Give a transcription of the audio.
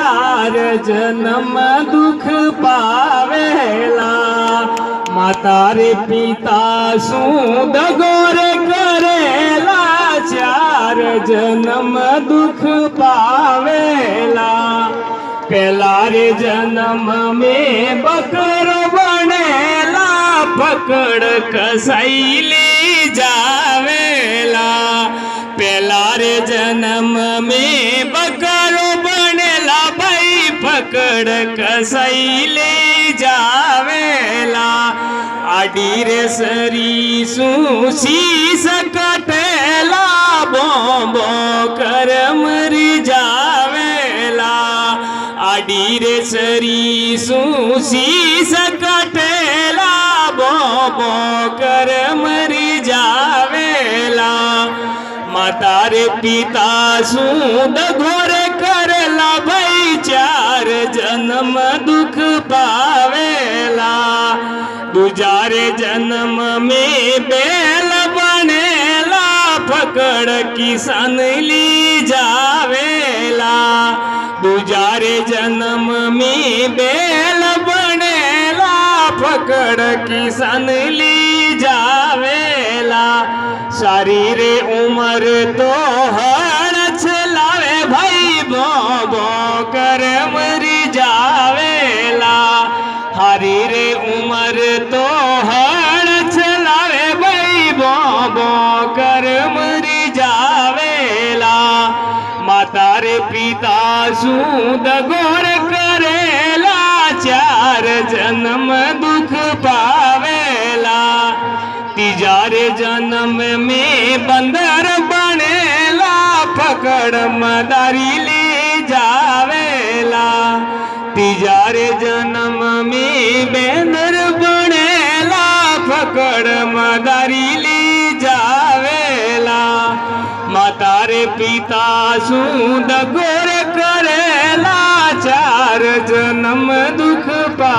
चार जन्म दुख पावेला। माता रे पिता शू दगो रे करेला, चार जन्म दुख पावेला। पहला रे जन्म में बकरो बनेला, पकड़ कसाई ले जावेला। पहला रे जन्म में बकरो बनेला, भाई पकड़ कसाई ले जावेला। आडी रे सरी सूसी सकटेला, बोंबो कर मरी जावेला। आडी रे सरी सूसी सकटेला, बोंबो कर मरी जावेला। माता रे पिता सूद घोर करेला, भाई चार जन्म दुख पावेला। दूजारे जन्म में बैल बनेला, पकड़ किसान ली जावेला। दूजारे जन्म में बैल बनेला, पकड़ किसान ली जावेला। सारी रे उमर तो हर चलावे, भाई बो बो कर मरी जावेला। हरी रे उमर तो हर चलावे, भाई बो बो कर मरी जावेला। माता रे पिता सूद गोर करेला, चार जन्म दुख पावेला। तीजारे जन्म में बंदर बनेला, पकड़ मदारी ले जावेला। तीजारे जन्म में बंदर बनेला, पकड़ मदारी ले जावेला। माता रे पिता सूद गोर करेला, चार जन्म दुख पा